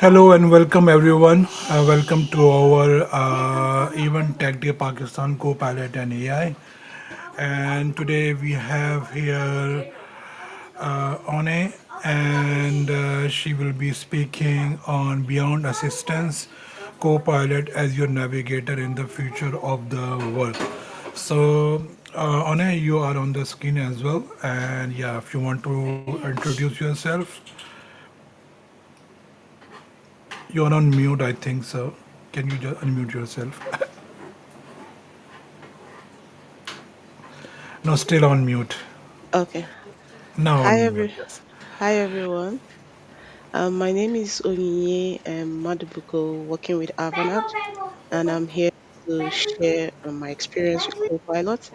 Hello and welcome everyone. Welcome to our event Tech Day Pakistan Copilot and AI. And today we have here One, and she will be speaking on Beyond Assistance Copilot as your navigator in the future of the work. So, One, you are on the screen as well. And yeah, if you want to introduce yourself, you are on mute, I think so. Can you just unmute yourself? No, still on mute. Okay. Now Hi on mute, every yes. Hi everyone. My name is Onyinye Madubuko, working with Avanade, and I'm here to share my experience with Copilot.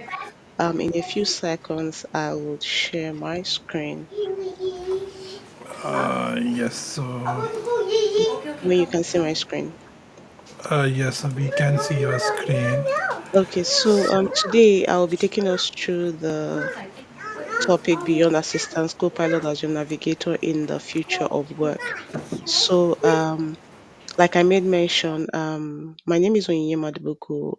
In a few seconds, I will share my screen Yes, so when you can see my screen. yes, we can see your screen. Okay, so today I will be taking us through the topic Beyond Assistance Copilot as your navigator in the future of work. So like I made mention, my name is Onyinye Madubuku,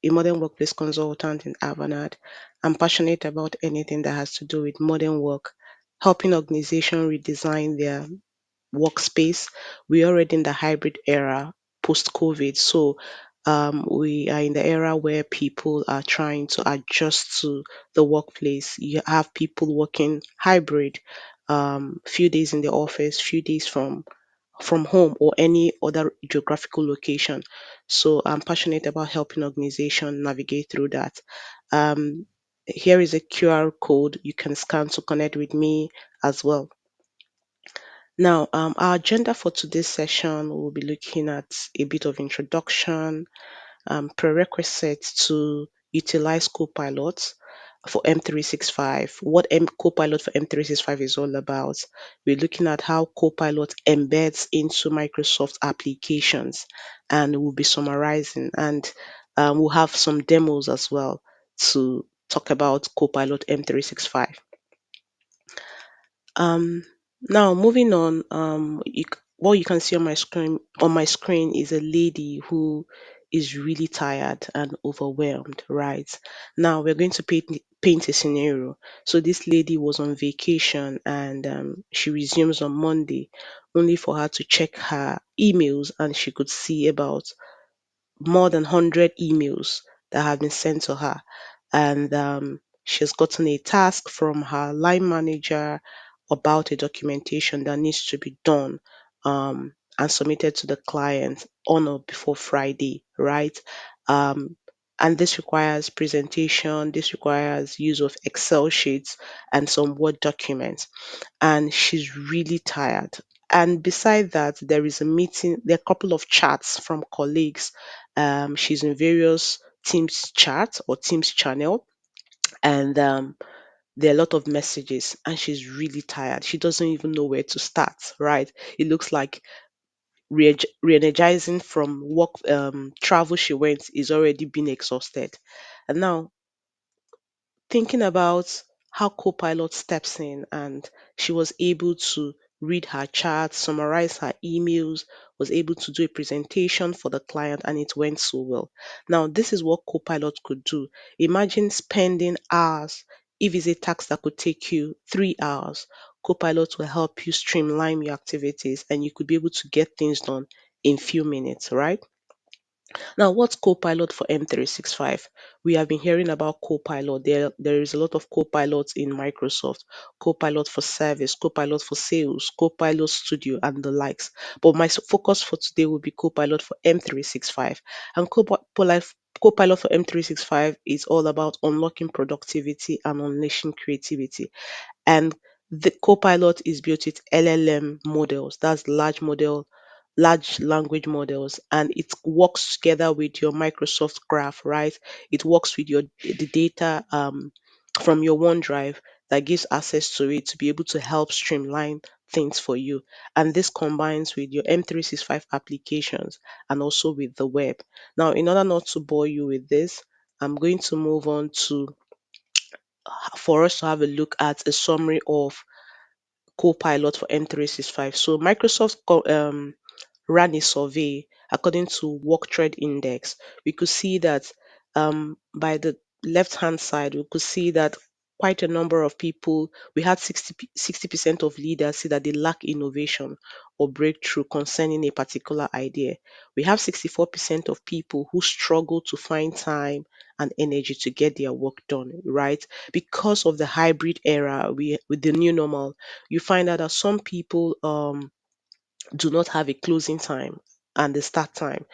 a modern workplace consultant in Avanade. I'm passionate about anything that has to do with modern work, helping organizations redesign their workspace. We're already in the hybrid era post COVID. So we are in the era where people are trying to adjust to the workplace. You have people working hybrid, few days in the office, few days from home or any other geographical location. So I'm passionate about helping organizations navigate through that. Um, Here is a QR code you can scan to connect with me as well. Now, our agenda for today's session will be looking at a bit of introduction, prerequisites to utilize Copilot for M365, what Copilot for M365 is all about. We're looking at how Copilot embeds into Microsoft applications, and we'll be summarizing, and we'll have some demos as well to talk about Copilot M365. Now moving on, what you can see on my screen is a lady who is really tired and overwhelmed, right? Now we're going to paint a scenario. So this lady was on vacation and she resumes on Monday, only for her to check her emails and she could see about more than 100 emails that have been sent to her. And she's gotten a task from her line manager about a documentation that needs to be done and submitted to the client on or before Friday, right? Um, and this requires presentation, this requires use of Excel sheets and some Word documents, and she's really tired. And beside that, there is a meeting, there are a couple of chats from colleagues. She's in various Teams chat or Teams channel, and there are a lot of messages, and she's really tired. She doesn't even know where to start, right? It looks like re-energizing from work travel she went is already been exhausted. And now thinking about how Copilot steps in and she was able to read her charts, summarize her emails, was able to do a presentation for the client, and it went so well. Now, this is what Copilot could do. Imagine spending hours. If it's a task that could take you 3 hours, Copilot will help you streamline your activities and you could be able to get things done in few minutes, right? Now, what's Copilot for M365? We have been hearing about Copilot. There is a lot of Copilots in Microsoft. Copilot for service, Copilot for sales, Copilot Studio, and the likes. But my focus for today will be Copilot for M365. And Copilot for M365 is all about unlocking productivity and unleashing creativity. And the Copilot is built with LLM models, that's large language models, and it works together with your Microsoft Graph, right? It works with the data from your OneDrive that gives access to it to be able to help streamline things for you. And this combines with your M365 applications and also with the web. Now, in order not to bore you with this, I'm going to move on to for us to have a look at a summary of Copilot for M365. So Microsoft ran a survey according to work trend index. We could see that by the left hand side, we could see that quite a number of people, we had 60% of leaders say that they lack innovation or breakthrough concerning a particular idea. We have 64% of people who struggle to find time and energy to get their work done, right? Because of the hybrid era, with the new normal, you find out that some people do not have a closing time and the start time.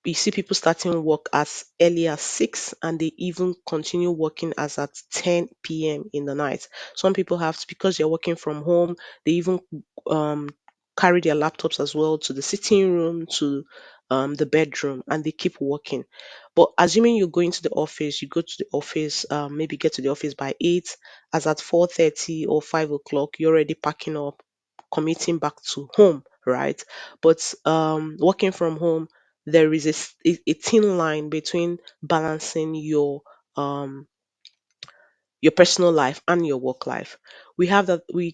We see people starting work as early as 6 and they even continue working as at 10 p.m. in the night. Some people have to, because they're working from home, they even um, carry their laptops as well to the sitting room, to the bedroom, and they keep working. But assuming you're going to the office, you go to the office, maybe get to the office by 8, as at 4:30 or 5 o'clock, you're already packing up, commuting back to home, right? But working from home, there is a thin line between balancing your personal life and your work life. We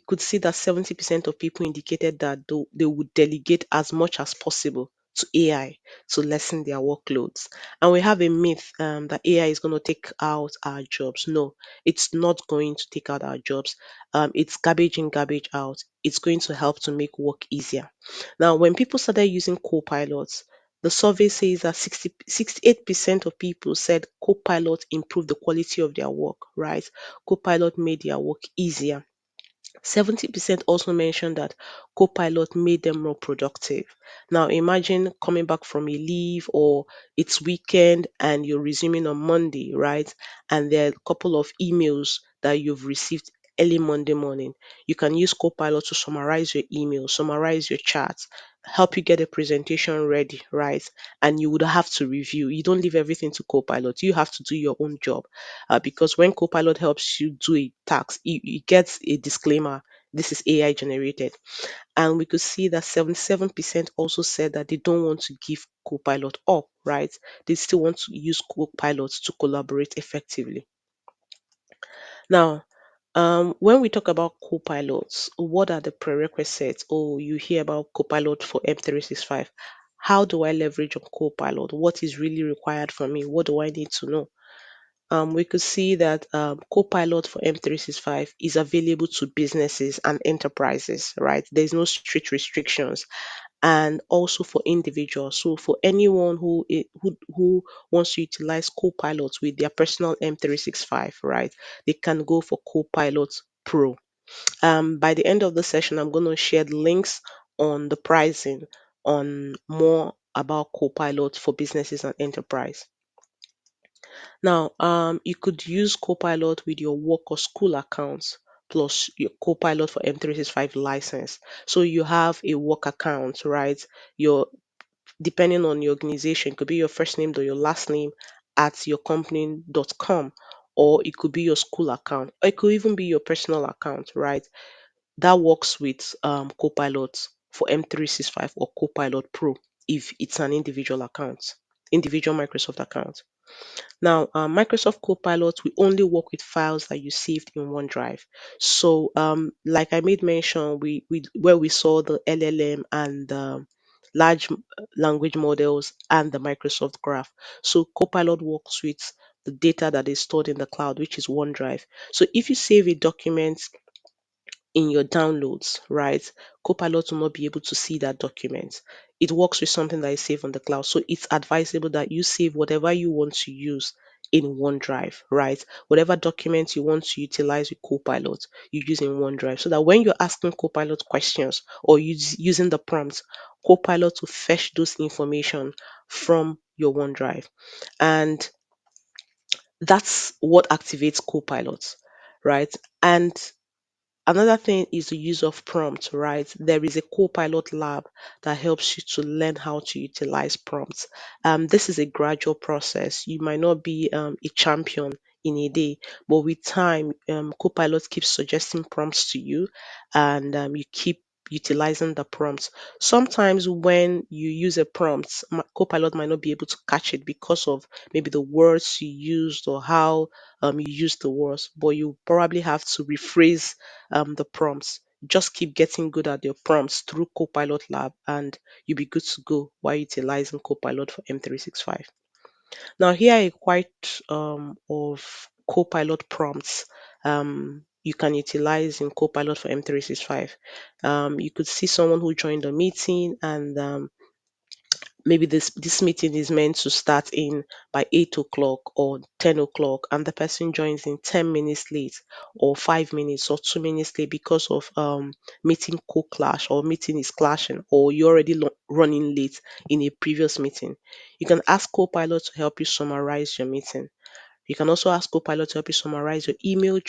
could see that 70% of people indicated that they would delegate as much as possible to AI to lessen their workloads. And we have a myth that AI is going to take out our jobs. No, it's not going to take out our jobs. It's garbage in, garbage out. It's going to help to make work easier. Now, when people started using co-pilots, the survey says that 68% of people said Copilot improved the quality of their work, right? Copilot made their work easier. 70% also mentioned that Copilot made them more productive. Now, imagine coming back from a leave or it's weekend and you're resuming on Monday, right? And there are a couple of emails that you've received early Monday morning. You can use Copilot to summarize your email, summarize your chats, help you get a presentation ready, right? And you would have to review. You don't leave everything to Copilot. You have to do your own job, because when Copilot helps you do a task, you get a disclaimer. This is AI generated. And we could see that 77% also said that they don't want to give Copilot up, right? They still want to use Copilot to collaborate effectively. Now, when we talk about Copilots, what are the prerequisites? Oh, you hear about Copilot for M365. How do I leverage on Copilot? What is really required from me? What do I need to know? We could see that Copilot for M365 is available to businesses and enterprises, right? There's no strict restrictions, and also for individuals. So for anyone who wants to utilize Copilot with their personal M365, right? They can go for Copilot Pro. By the end of the session, I'm going to share the links on the pricing, on more about Copilot for businesses and enterprise. Now, you could use Copilot with your work or school accounts plus your Copilot for M365 license. So you have a work account, right? Your Depending on your organization, it could be your first name or your last name at yourcompany.com, or it could be your school account, or it could even be your personal account, right? That works with Copilot for M365 or Copilot Pro if it's an individual account, individual Microsoft account. Now, Microsoft Copilot will only work with files that you saved in OneDrive. So, like I made mention, we where we saw the LLM and the large language models and the Microsoft Graph. So, Copilot works with the data that is stored in the cloud, which is OneDrive. So, if you save a document in your downloads, right? Copilot will not be able to see that document. It works with something that is saved on the cloud. So it's advisable that you save whatever you want to use in OneDrive, right? Whatever documents you want to utilize with Copilot, you use in OneDrive. So that when you're asking Copilot questions or using the prompts, Copilot will fetch those information from your OneDrive. And that's what activates Copilot, right? And another thing is the use of prompts, right? There is a Copilot lab that helps you to learn how to utilize prompts. This is a gradual process. You might not be a champion in a day, but with time, Copilot keeps suggesting prompts to you, and you keep utilizing the prompts. Sometimes when you use a prompt, Copilot might not be able to catch it because of maybe the words you used or how you use the words, but you probably have to rephrase the prompts Just keep getting good at your prompts through Copilot Lab, and you'll be good to go while utilizing Copilot for M365. Now, here are quite of Copilot prompts you can utilize in Copilot for M365. You could see someone who joined the meeting, and maybe this meeting is meant to start in by 8 o'clock or 10 o'clock, and the person joins in 10 minutes late, or 5 minutes or 2 minutes late because of meeting co-clash, or meeting is clashing, or you're already running late in a previous meeting. You can ask Copilot to help you summarize your meeting. You can also ask Copilot to help you summarize your email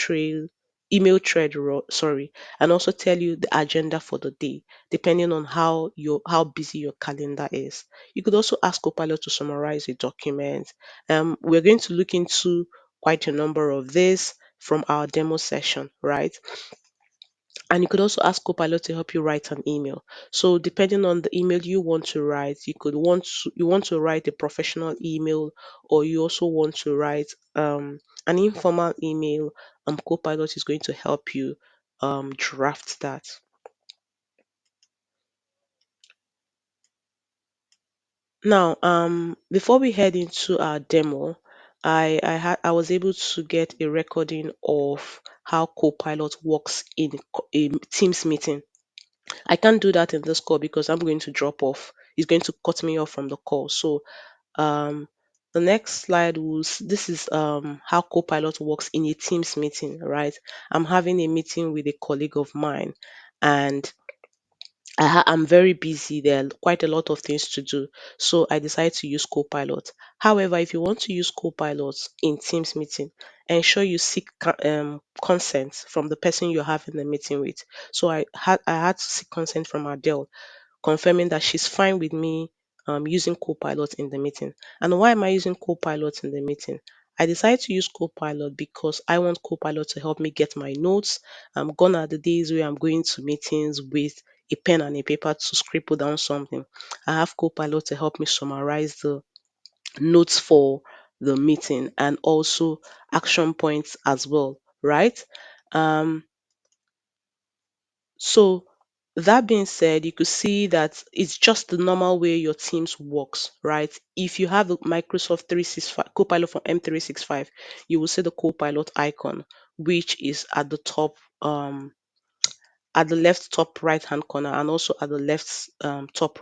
thread, sorry, and also tell you the agenda for the day, depending on how busy your calendar is. You could also ask Copilot to summarize a document. We're going to look into quite a number of this from our demo session, right? And you could also ask Copilot to help you write an email. So depending on the email you want to write, you want to write a professional email, or you also want to write an informal email. Copilot is going to help you draft that. Now, before we head into our demo, I was able to get a recording of how Copilot works in a Teams meeting. I can't do that in this call because I'm going to drop off. It's going to cut me off from the call. So um the next slide was this is how Copilot works in a Teams meeting, right? I'm having a meeting with a colleague of mine, and I'm very busy. There are quite a lot of things to do. So I decided to use Copilot. However, if you want to use Copilot in Teams meeting, ensure you seek consent from the person you're having the meeting with. So I had to seek consent from Adele, confirming that she's fine with me using Copilot in the meeting. And why am I using Copilot in the meeting? I decided to use Copilot because I want Copilot to help me get my notes. I'm gone are the days where I'm going to meetings with a pen and a paper to scribble down something. I have Copilot to help me summarize the notes for the meeting, and also action points as well, right? Um, so that being said, you could see that it's just the normal way your Teams works, right? If you have the Microsoft 365 Copilot from M365, you will see the Copilot icon, which is at the left top right hand corner, and also at the left top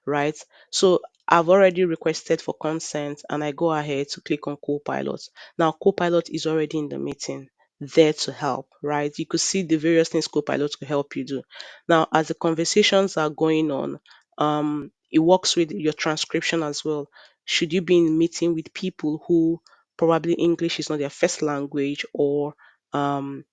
right? So I've already requested for consent, and I go ahead to click on Copilot. Now Copilot is already in the meeting, there to help, right? You could see the various things Copilot could help you do. Now, as the conversations are going on, it works with your transcription as well. Should you be in meeting with people who probably English is not their first language, or um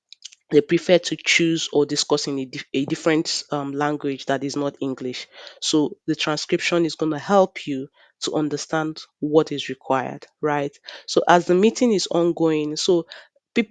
they prefer to choose or discuss in a different language that is not English. So the transcription is going to help you to understand what is required, right? So as the meeting is ongoing, so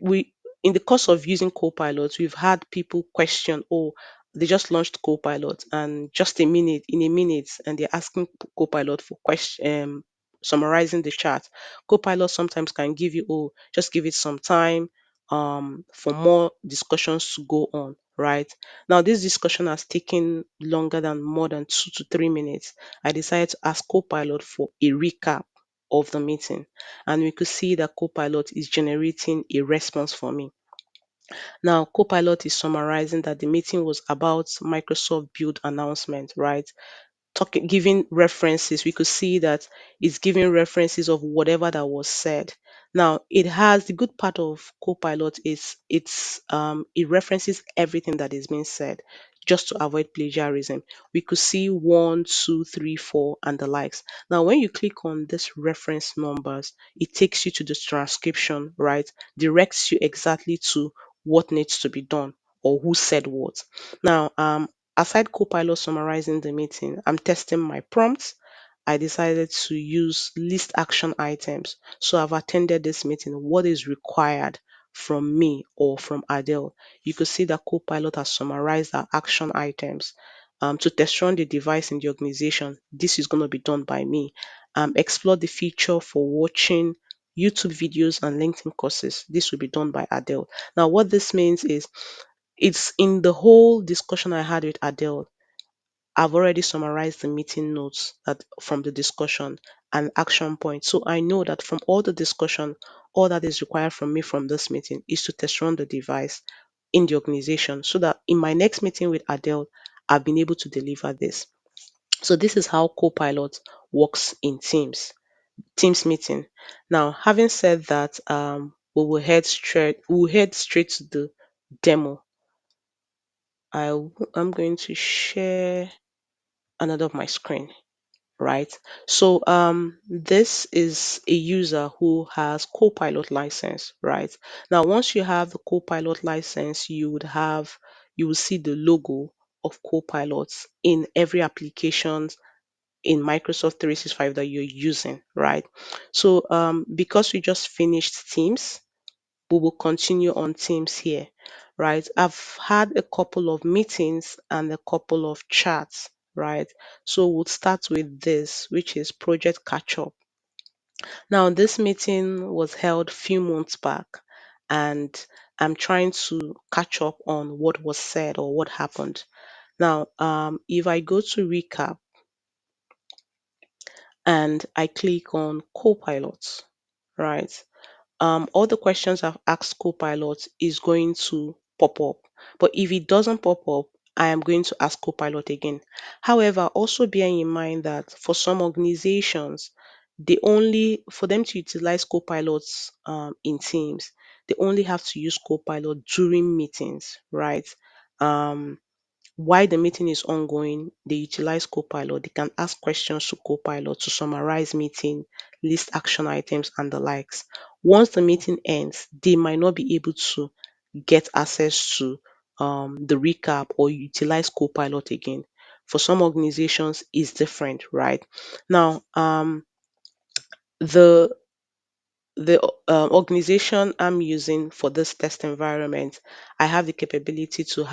we in the course of using Copilot, we've had people question, oh, they just launched Copilot, and just in a minute, and they're asking Copilot for question. Summarizing the chat. Copilot sometimes can give you, oh, just give it some time for more discussions to go on, right? Now, this discussion has taken longer than more than 2 to 3 minutes. I decided to ask Copilot for a recap of the meeting, and we could see that Copilot is generating a response for me. Now, Copilot is summarizing that the meeting was about Microsoft Build announcement, right? Talking, giving references. We could see that it's giving references of whatever that was said. Now, it has the good part of Copilot is it references everything that is being said, just to avoid plagiarism. We could see one, two, three, four, and the likes. Now, when you click on this reference numbers, it takes you to the transcription, right? Directs you exactly to what needs to be done, or who said what. Now, aside Copilot summarizing the meeting, I'm testing my prompts. I decided to use list action items. So I've attended this meeting. What is required from me or from Adele? You could see that Copilot has summarized our action items. To test run the device in the organization, this is going to be done by me. Explore the feature for watching YouTube videos and LinkedIn courses. This will be done by Adele. Now, what this means is It's in the whole discussion I had with Adele. I've already summarized the meeting notes that from the discussion and action points. So I know that from all the discussion, all that is required from me from this meeting is to test run the device in the organization so that in my next meeting with Adele, I've been able to deliver this. So this is how Copilot works in Teams meeting. Now, having said that, we will head straight to the demo. I'm going to share another of my screen, right? So this is a user who has Copilot license, right? Now, once you have the Copilot license, you will see the logo of Copilot in every application in Microsoft 365 that you're using, right? So because we just finished Teams, we will continue on Teams here, right? I've had a couple of meetings and a couple of chats, right? So we'll start with this, which is Project Catch Up. Now, this meeting was held few months back, and I'm trying to catch up on what was said or what happened. Now, if I go to recap and I click on Copilot, right? All the questions I've asked Copilot is going to pop up. But if it doesn't pop up, I am going to ask Copilot again. However, also bear in mind that for some organizations, for them to utilize Copilots in Teams, they only have to use Copilot during meetings, right? Um, while the meeting is ongoing, they utilize Copilot. They can ask questions to Copilot to summarize meeting, list action items, and the likes. Once the meeting ends, they might not be able to get access to the recap or utilize Copilot again. For some organizations, it's different, right? Now, the the organization I'm using for this test environment, I have the capability to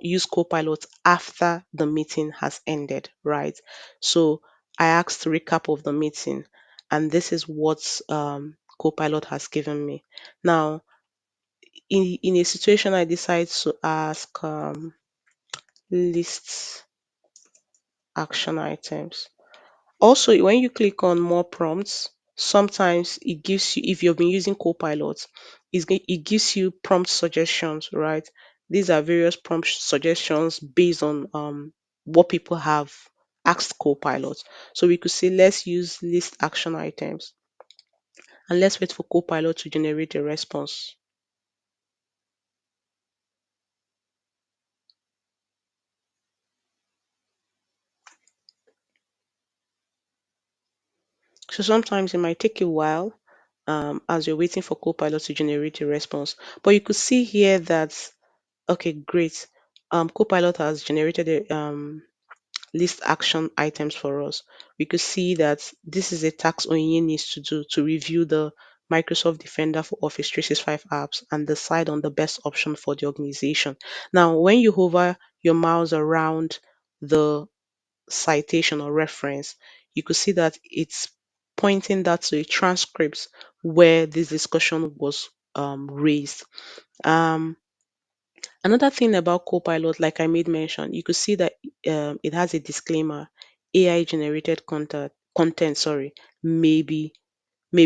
use Copilot after the meeting has ended, right? So I asked a recap of the meeting, and this is what Copilot has given me. Now, in a situation, I decide to ask list action items. Also, when you click on more prompts, sometimes it gives you, if you've been using Copilot, it gives you prompt suggestions, right? These are various prompt suggestions based on what people have asked Copilot. So we could say, let's use list action items and let's wait for Copilot to generate a response. So sometimes it might take a while as you're waiting for Copilot to generate a response. But you could see here that, okay, great. Copilot has generated a list action items for us. We could see that this is a task Onyinye needs to do to review the Microsoft Defender for Office 365 apps and decide on the best option for the organization. Now, when you hover your mouse around the citation or reference, you could see that it's pointing that to a transcript where this discussion was raised. Um, Another thing about Copilot, like I made mention, you could see that it has a disclaimer. AI generated content, sorry, maybe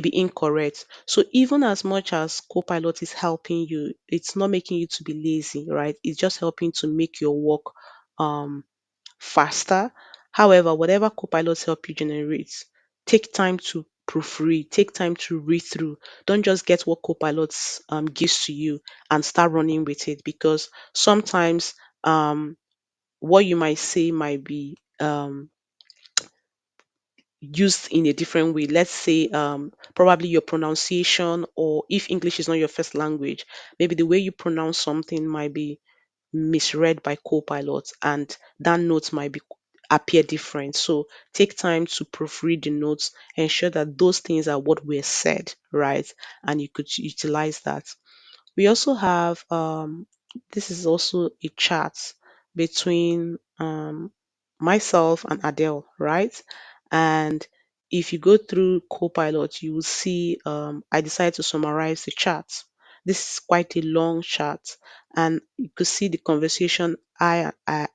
be incorrect. So even as much as Copilot is helping you, it's not making you to be lazy, right? It's just helping to make your work um faster. However, whatever Copilots help you generate, take time to proofread, take time to read through. Don't just get what Copilots gives to you and start running with it, because sometimes what you might say might be used in a different way. Let's say probably your pronunciation, or if English is not your first language, maybe the way you pronounce something might be misread by Copilot, and that note might be appear different. So take time to proofread the notes, ensure that those things are what were said, right? And you could utilize that. We also have this is also a chat between myself and Adele, right? And if you go through Copilot, you will see I decided to summarize the chat. This is quite a long chat, and you could see the conversation I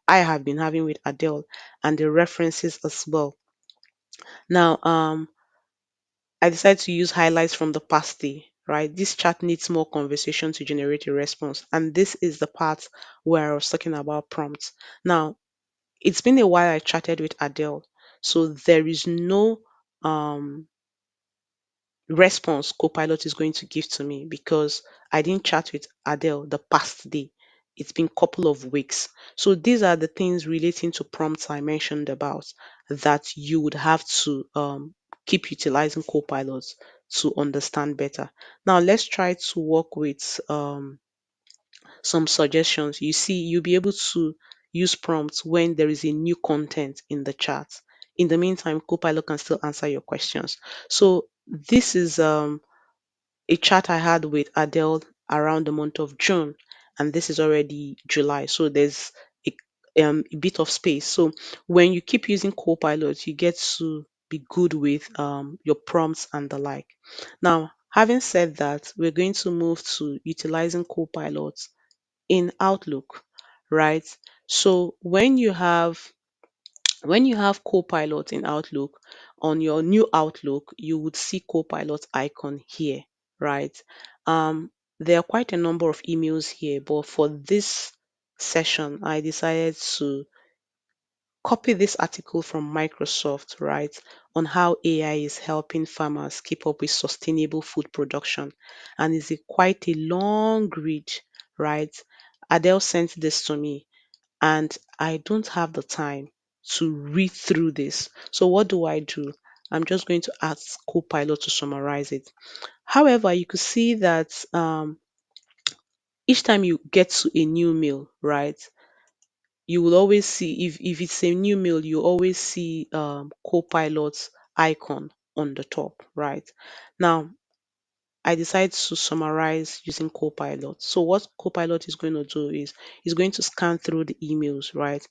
have been having with Adele and the references as well. Now, I decided to use highlights from the past day, right? This chat needs more conversation to generate a response. And this is the part where I was talking about prompts. Now, it's been a while I chatted with Adele. So there is no um, response Copilot is going to give to me because I didn't chat with Adele the past day. It's been a couple of weeks. So these are the things relating to prompts I mentioned about that you would have to keep utilizing Copilot to understand better. Now let's try to work with some suggestions. You see, you'll be able to use prompts when there is a new content in the chat. In the meantime, Copilot can still answer your questions. So this is a chat I had with Adele around the month of June, and this is already July. So there's a bit of space. So when you keep using Copilot, you get to be good with your prompts and the like. Now, having said that, we're going to move to utilizing Copilot in Outlook, right? So when you have Copilot in Outlook, on your new Outlook, you would see Copilot icon here, right? There are quite a number of emails here, but for this session, I decided to copy this article from Microsoft, right, on how AI is helping farmers keep up with sustainable food production. And it's quite a long read, right? Adele sent this to me and I don't have the time to read through this. So what do I do? I'm just going to ask Copilot to summarize it. However, you could see that each time you get to a new meal, right, you will always see if it's a new meal, you always see Copilot's icon on the top, right? Now, I decided to summarize using Copilot. So what Copilot is going to do is going to scan through the emails, right?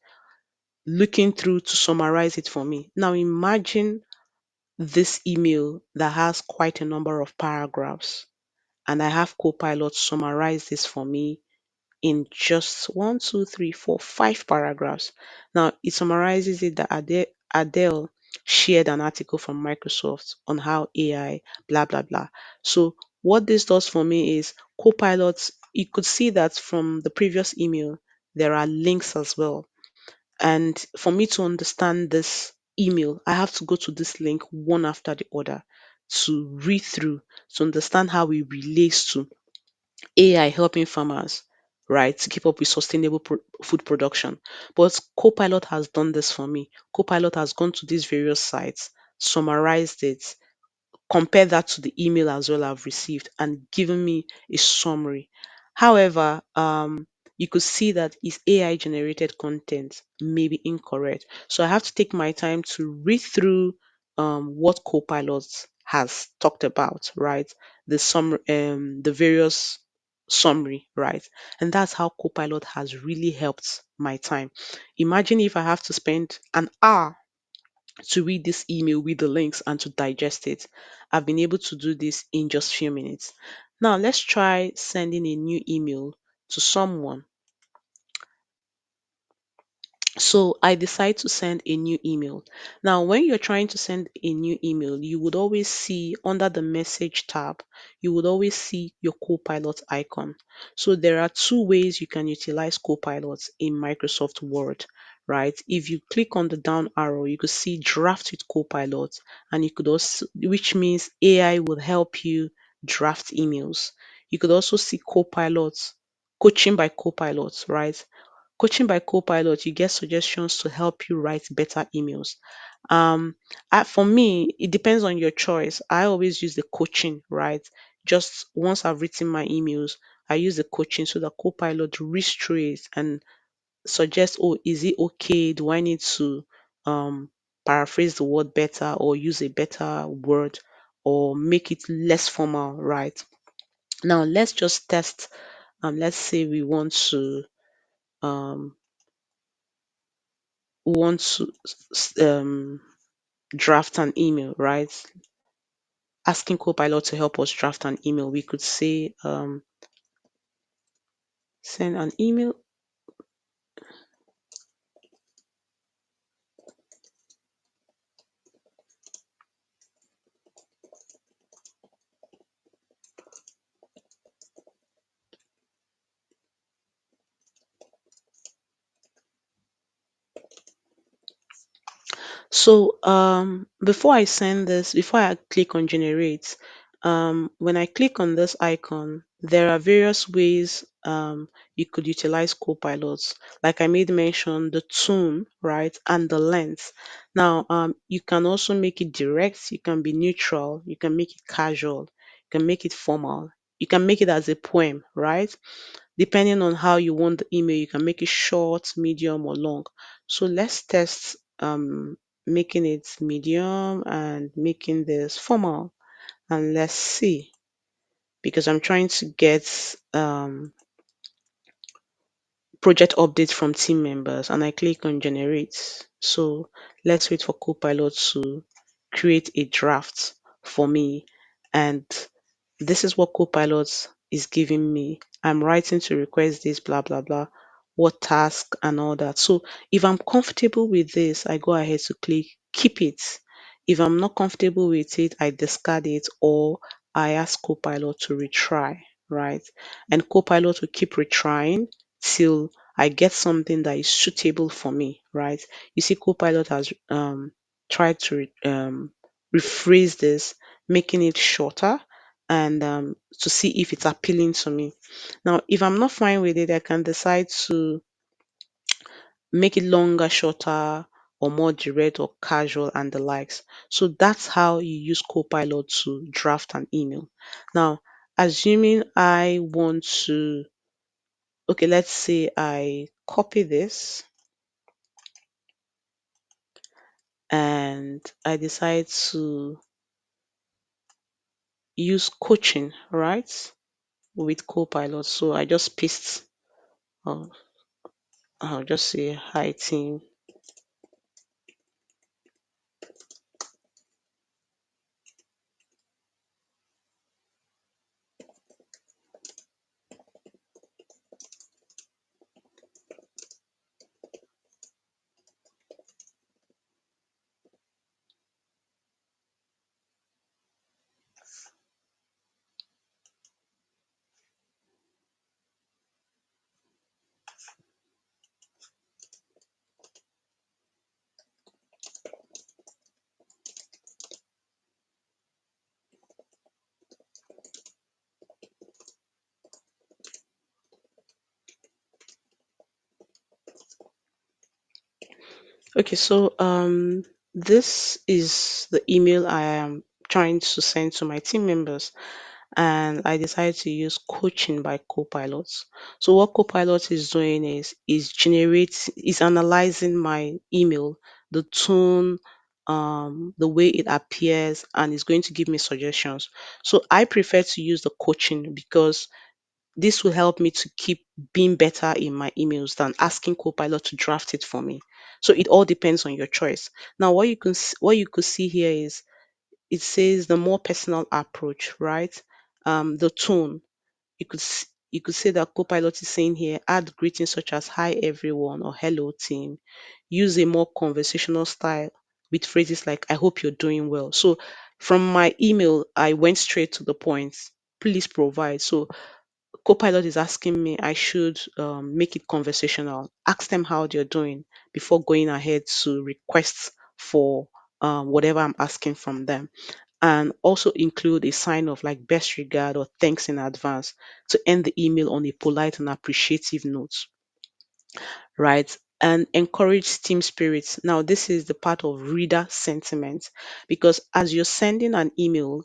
Looking through to summarize it for me. Now imagine this email that has quite a number of paragraphs, and I have Copilot summarize this for me in just one, two, three, four, five paragraphs. Now it summarizes it that Adele shared an article from Microsoft on how AI, blah blah blah. So what this does for me is Copilot, you could see that from the previous email, there are links as well, and for me to understand this email, I have to go to this link one after the other to read through to understand how it relates to AI helping farmers, right, to keep up with sustainable food production. But Copilot has done this for me. Copilot has gone to these various sites, summarized it, compare that to the email as well I've received and given me a summary. However, you could see that his AI generated content may be incorrect. So I have to take my time to read through what Copilot has talked about, right? The various summary, right? And that's how Copilot has really helped my time. Imagine if I have to spend an hour to read this email with the links and to digest it. I've been able to do this in just few minutes. Now let's try sending a new email to someone. So I decide to send a new email. Now, when you're trying to send a new email, you would always see under the message tab, you would always see your Copilot icon. So there are two ways you can utilize Copilot in Microsoft Word, right? If you click on the down arrow, you could see draft with Copilot, and you could also, which means AI will help you draft emails. You could also see Copilot, coaching by Copilot, right? Coaching by Copilot, you get suggestions to help you write better emails. For me, it depends on your choice. I always use the coaching, right? Just once I've written my emails, I use the coaching so that Copilot reads through it and suggest, oh, is it okay? Do I need to um, paraphrase the word better or use a better word or make it less formal, right? Now let's just test. Let's say um, we want to draft an email, right? Asking Copilot to help us draft an email. We could say, Send an email. So before I send this, before I click on generate, when I click on this icon, there are various ways you could utilize copilots. Like I made mention, the tone, right, and the length. Now, you can also make it direct, you can be neutral, you can make it casual, you can make it formal, you can make it as a poem, right? Depending on how you want the email, you can make it short, medium, or long. So let's test making it medium and making this formal. And let's see, because I'm trying to get project updates from team members and I click on generate. So let's wait for Copilot to create a draft for me. And this is what Copilot is giving me. I'm writing to request this, blah, blah, blah, what task and all that. So if I'm comfortable with this, I go ahead to click keep it. If I'm not comfortable with it, I discard it or I ask Copilot to retry, right? And Copilot will keep retrying till I get something that is suitable for me, right? You see, Copilot has tried to rephrase this, making it shorter and to see if it's appealing to me. Now, if I'm not fine with it, I can decide to make it longer, shorter, or more direct or casual and the likes. So that's how you use Copilot to draft an email. Now, assuming I want to, okay, let's say I copy this and I decide to use coaching, right, with Copilot. So I just paste, uh, I'll just say hi team. Okay, so this is the email I am trying to send to my team members, and I decided to use coaching by Copilot. So what Copilot is doing is analyzing my email, the tone, the way it appears, and is going to give me suggestions. So I prefer to use the coaching because this will help me to keep being better in my emails than asking Copilot to draft it for me. So it all depends on your choice. Now, what you could see here is it says the more personal approach, right? The tone. You could say that Copilot is saying here, add greetings such as hi everyone or hello team. Use a more conversational style with phrases like I hope you're doing well. So from my email, I went straight to the point. Please provide. So Copilot is asking me I should make it conversational, ask them how they're doing before going ahead to request for whatever I'm asking from them. And also include a sign of like best regard or thanks in advance to end the email on a polite and appreciative note, right? And encourage team spirits. Now, this is the part of reader sentiment because as you're sending an email,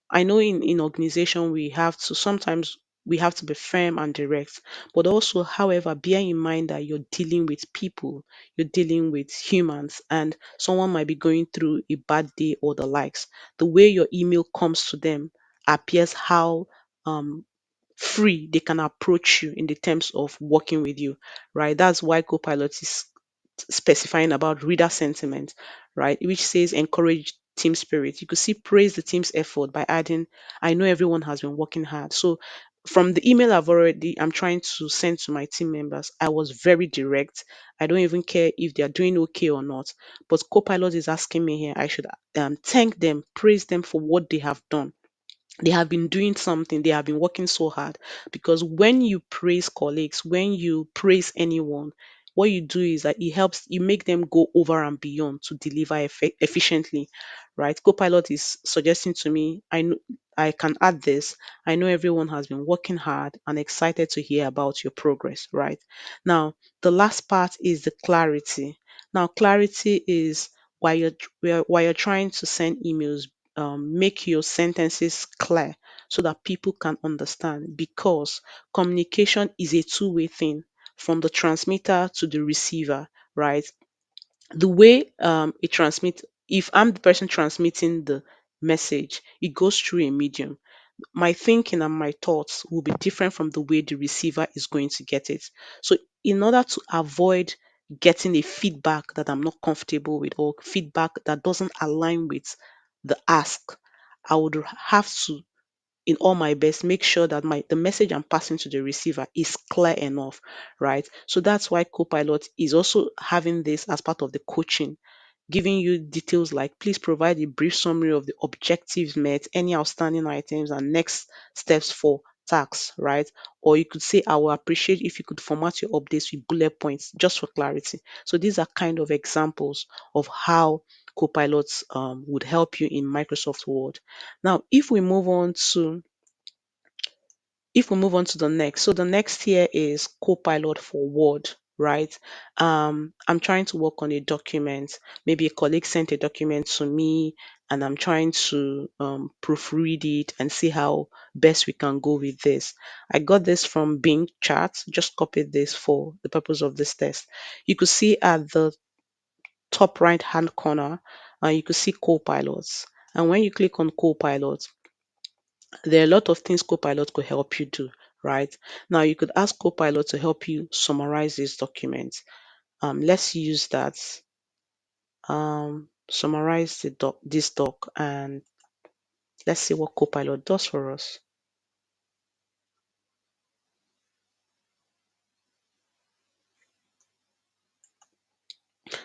I know in organization we have to sometimes we have to be firm and direct, but also, however, bear in mind that you're dealing with people, you're dealing with humans, and someone might be going through a bad day or the likes. The way your email comes to them appears how um, free they can approach you in the terms of working with you, right? That's why Copilot is specifying about reader sentiment, right? Which says encourage team spirit. You could see praise the team's effort by adding, I know everyone has been working hard. So from the email I'm trying to send to my team members, I was very direct. I don't even care if they're doing okay or not. But Copilot is asking me here, I should thank them, praise them for what they have done. They have been doing something, they have been working so hard. Because when you praise colleagues, when you praise anyone, what you do is that it helps you make them go over and beyond to deliver efficiently, right? Copilot is suggesting to me, I know I can add this. I know everyone has been working hard and excited to hear about your progress, right? Now, the last part is the clarity. Now, clarity is while you're trying to send emails, make your sentences clear so that people can understand, because communication is a two-way thing from the transmitter to the receiver, right? The way it transmits, if I'm the person transmitting the message, it goes through a medium. My thinking and my thoughts will be different from the way the receiver is going to get it. So, in order to avoid getting a feedback that I'm not comfortable with, or feedback that doesn't align with the ask, I would have to, in all my best, make sure that the message I'm passing to the receiver is clear enough, right? So that's why Copilot is also having this as part of the coaching, giving you details like, please provide a brief summary of the objectives met, any outstanding items, and next steps for tasks, right? Or you could say, I will appreciate if you could format your updates with bullet points just for clarity. So these are kind of examples of how Copilots would help you in Microsoft Word. Now, if we move on to the next, so the next here is Copilot for Word, right? I'm trying to work on a document. Maybe a colleague sent a document to me, and I'm trying to proofread it and see how best we can go with this. I got this from Bing Chat. Just copied this for the purpose of this test. You could see at the top right hand corner, you could see Copilots. And when you click on Copilot, there are a lot of things Copilot could help you do, right? Now, you could ask Copilot to help you summarize this document. Let's use that. Summarize this doc, and let's see what Copilot does for us.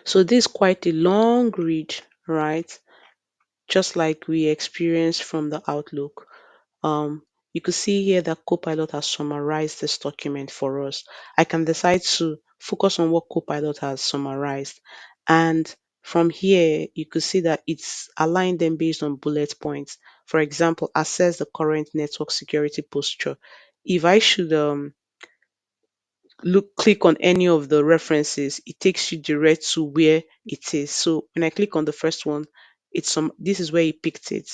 So this is quite a long read, right? Just like we experienced from the Outlook. Um, you could see here that Copilot has summarized this document for us. I can decide to focus on what Copilot has summarized. And from here, you could see that it's aligned them based on bullet points. For example, assess the current network security posture. If I should click on any of the references, it takes you direct to where it is. So when I click on the first one, this is where he picked it.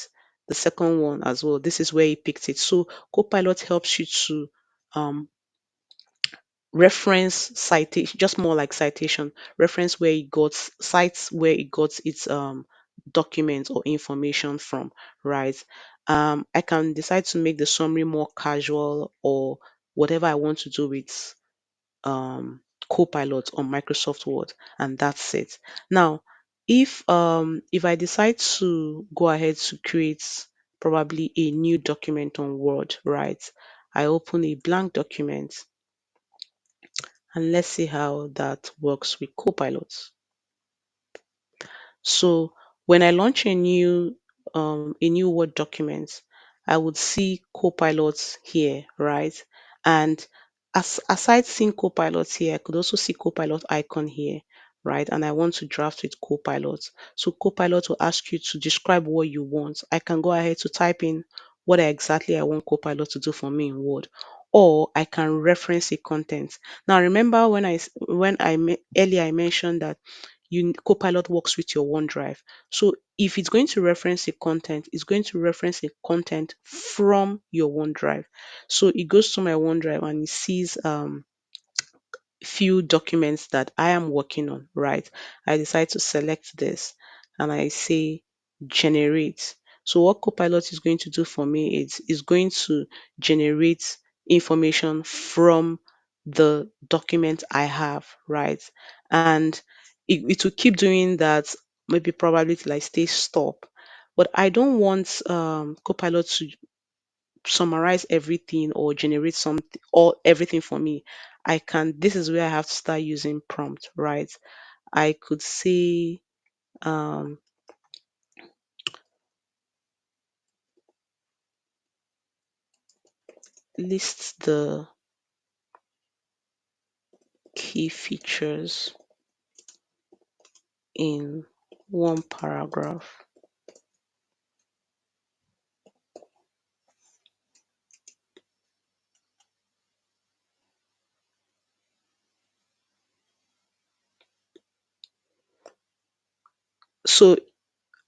The second one as well, this is where he picked it. So Copilot helps you to um reference citation, just more like citation, reference where it got sites, where it got its document or information from, right? I can decide to make the summary more casual, or whatever I want to do with Copilot on Microsoft Word, and that's it. Now, if I decide to go ahead to create probably a new document on Word, right? I open a blank document, and let's see how that works with Copilot. So when I launch a new Word document, I would see Copilots here, right? And aside seeing Copilots here, I could also see Copilot icon here, right? And I want to draft with Copilot. So Copilot will ask you to describe what you want. I can go ahead to type in what exactly I want Copilot to do for me in Word, or I can reference a content. Now remember earlier I mentioned that Copilot works with your OneDrive. So if it's going to reference a content, it's going to reference a content from your OneDrive. So it goes to my OneDrive and it sees few documents that I am working on, right? I decide to select this and I say generate. So what Copilot is going to do for me is going to generate information from the document I have, right? And it will keep doing that, maybe probably till I stay stop. But I don't want Copilot summarize everything or generate something or everything for me, I can. This is where I have to start using prompt, right? I could say, um, list the key features in one paragraph. So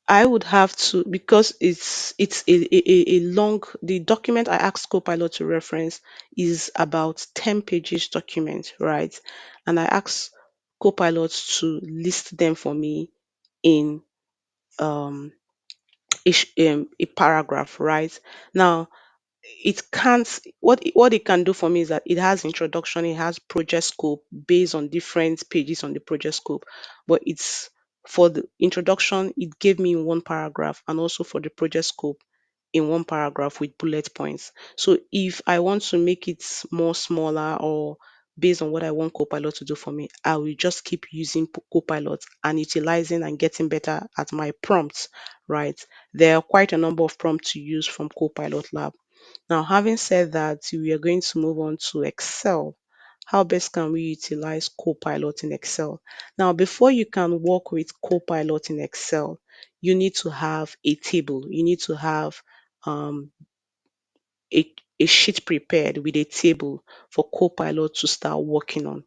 I would have to, because it's a long, the document I asked Copilot to reference is about 10 pages document, right? And I asked Copilot to list them for me in um a paragraph, right? Now it can't, what it can do for me is that it has introduction, it has project scope based on different pages on the project scope, but it's, for the introduction it gave me in one paragraph, and also for the project scope in one paragraph with bullet points. So if I want to make it more smaller, or based on what I want Copilot to do for me, I will just keep using Copilot and utilizing and getting better at my prompts, right? There are quite a number of prompts to use from Copilot Lab. Now, having said that, we are going to move on to Excel. How best can we utilize Copilot in Excel? Now, before you can work with Copilot in Excel, you need to have a table. You need to have um, a, a sheet prepared with a table for Copilot to start working on.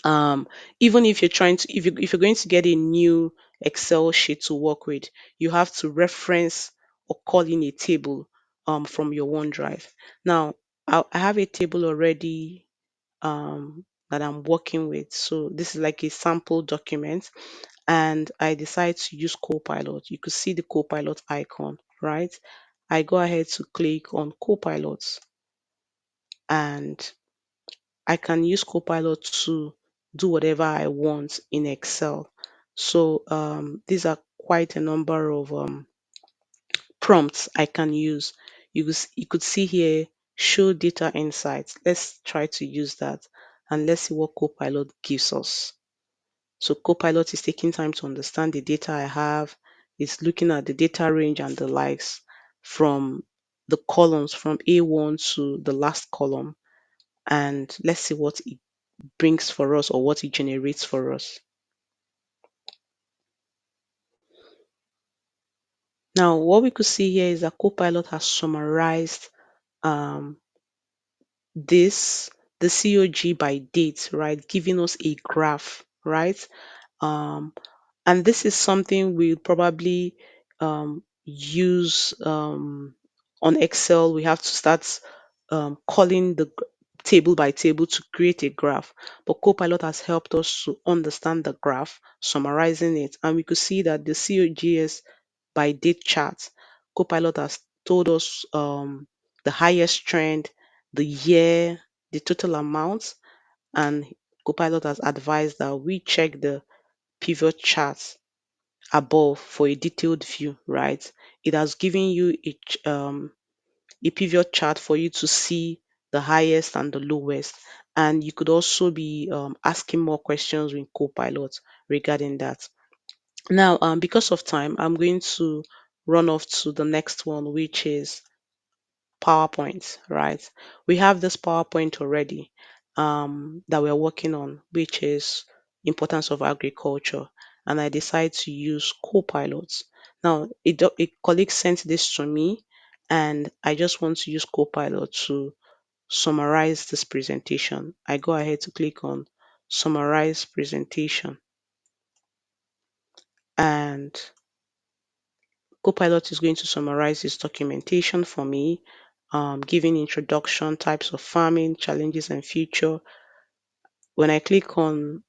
um Even if you're trying to, if you're going to get a new Excel sheet to work with, you have to reference or call in a table from your OneDrive. Now, I have a table already that I'm working with, so this is like a sample document, and I decide to use Copilot. You could see the Copilot icon, right? I go ahead to click on Copilot, and I can use Copilot to do whatever I want in Excel. So these are quite a number of prompts I can use. You could see here, show data insights. Let's try to use that, and let's see what Copilot gives us. So Copilot is taking time to understand the data I have. It's looking at the data range and the likes from the columns from A1 to the last column. And let's see what it brings for us, or what it generates for us. Now, what we could see here is that Copilot has summarized um, this, the COG by date, right? Giving us a graph, right? Um, and this is something we'll probably use on Excel. We have to start calling the table by table to create a graph. But Copilot has helped us to understand the graph, summarizing it, and we could see that the COGS by date chart, Copilot has told us the highest trend, the year, the total amount, and Copilot has advised that we check the pivot charts above for a detailed view, right? It has given you a pivot chart for you to see the highest and the lowest. And you could also be asking more questions with Copilot regarding that. Now, because of time, I'm going to run off to the next one, which is PowerPoint, right? We have this PowerPoint already that we're working on, which is importance of agriculture, and I decide to use Copilot. Now, a colleague sent this to me, and I just want to use Copilot to summarize this presentation. I go ahead to click on Summarize Presentation, and Copilot is going to summarize this documentation for me, giving introduction, types of farming, challenges and future. When I click on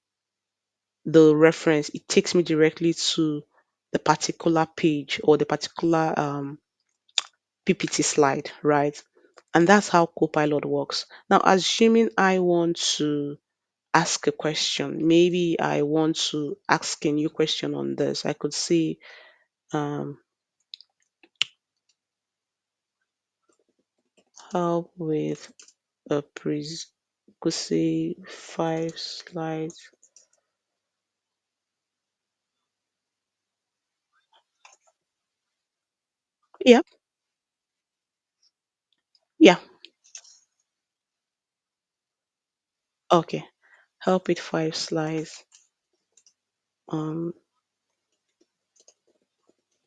the reference, it takes me directly to the particular page or the particular PPT slide, right? And that's how Copilot works. Now, assuming I want to ask a question, maybe I want to ask a new question on this, I could say, um, help with a could say 5 slides. Yeah, yeah. Okay. Help with 5 slides on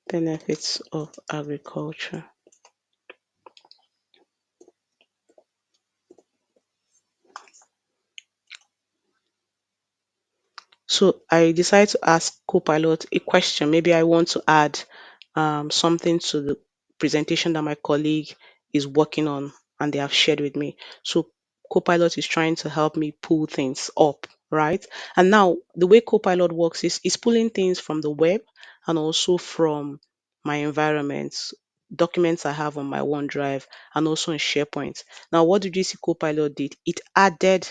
benefits of agriculture. So I decided to ask Copilot a question. Maybe I want to add something to the presentation that my colleague is working on and they have shared with me. So Copilot is trying to help me pull things up, right? And now the way Copilot works is pulling things from the web and also from my environments, documents I have on my OneDrive and also in SharePoint. Now, what did you see Copilot did? It added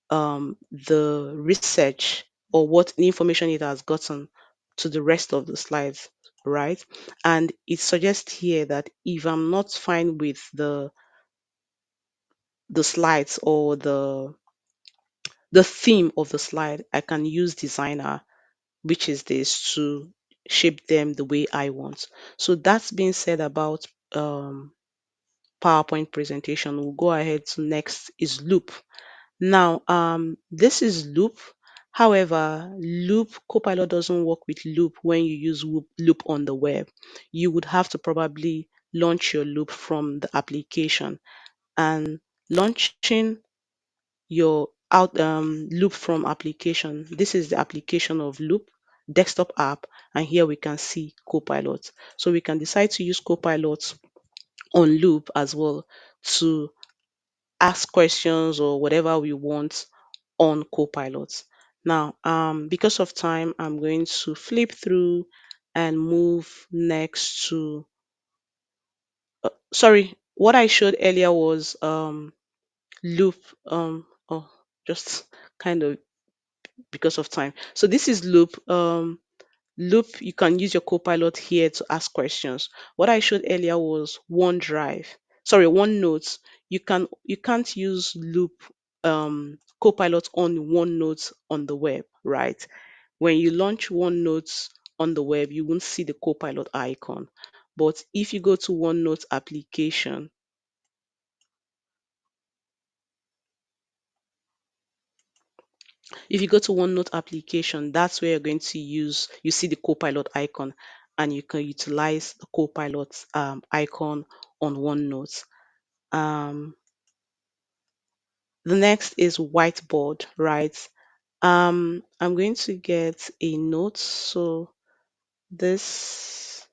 the research or what the information it has gotten to the rest of the slides, right? And it suggests here that if I'm not fine with the slides or the theme of the slide, I can use designer, which is this, to shape them the way I want. So that's being said about PowerPoint presentation. We'll go ahead to next is loop. Now, this is loop. However, loop Copilot doesn't work with loop when you use loop on the web. You would have to probably launch your loop from the application, and launching your out loop from application. This is the application of loop desktop app, and here we can see Copilot. So we can decide to use Copilot on loop as well to ask questions or whatever we want on Copilot. Now, because of time, I'm going to flip through and move next to, sorry, what I showed earlier was loop, oh, just kind of because of time. So this is loop. Loop, you can use your Copilot here to ask questions. What I showed earlier was OneDrive. Sorry, OneNote. You can't use Loop Copilot on OneNote on the web, right? When you launch OneNote on the web, you won't see the Copilot icon. But if you go to OneNote application, if you go to OneNote application, that's where you're going to use, you see the Copilot icon, and you can utilize the Copilot icon on OneNote. Um, the next is whiteboard, right? I'm going to get a note. This,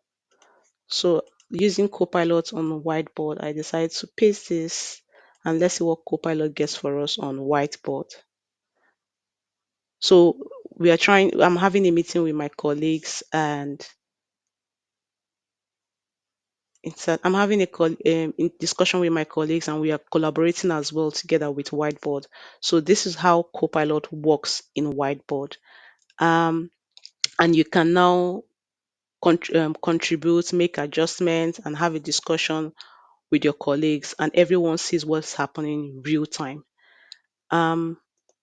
so using Copilot on the whiteboard, I decided to paste this and let's see what Copilot gets for us on whiteboard. So I'm having a meeting with my colleagues and I'm having a discussion with my colleagues and we are collaborating as well together with whiteboard. So this is how Copilot works in whiteboard. Um, and you can now contribute, make adjustments, and have a discussion with your colleagues, and everyone sees what's happening in real time. Um,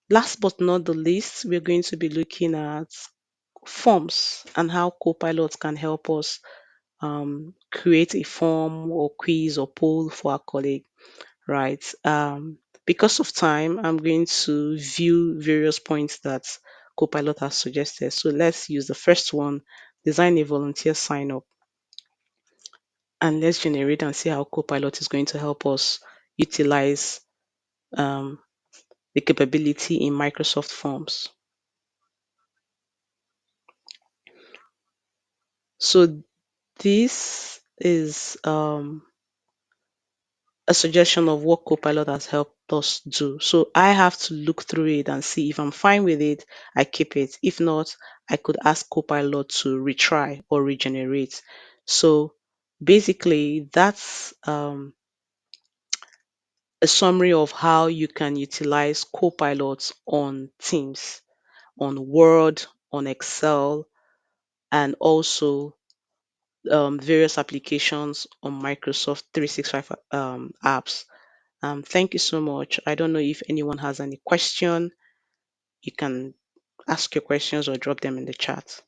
Last but not the least, we're going to be looking at forms and how Copilot can help us create a form or quiz or poll for our colleague, right? Because of time, I'm going to view various points that Copilot has suggested. So let's use the first one, design a volunteer sign up, and let's generate and see how Copilot is going to help us utilize um, the capability in Microsoft Forms. So this is a suggestion of what Copilot has helped us do. So I have to look through it and see if I'm fine with it, I keep it. If not, I could ask Copilot to retry or regenerate. So basically, that's a summary of how you can utilize Copilot on Teams, on Word, on Excel, and also various applications on Microsoft 365 apps. Thank you so much. I don't know if anyone has any question. You can ask your questions or drop them in the chat.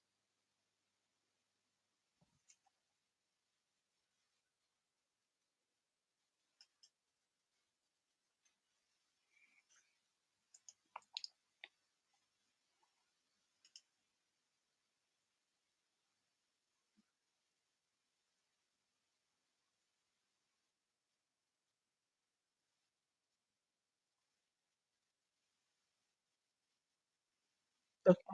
Okay.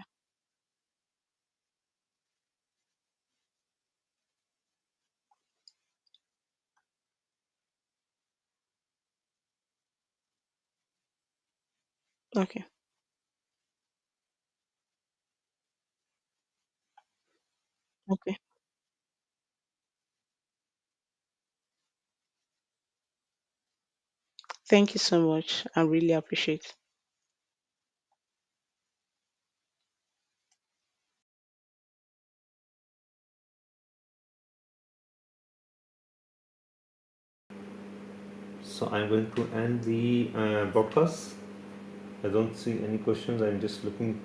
Okay. Okay. Thank you so much. I really appreciate. So I'm going to end the broadcast. I don't see any questions. I'm just looking,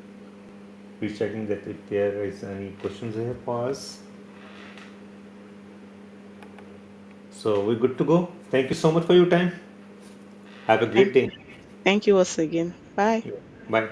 rechecking that if there is any questions here for us. So we're good to go. Thank you so much for your time. Have a Thank great day. you. Thank you once again. Bye. Bye.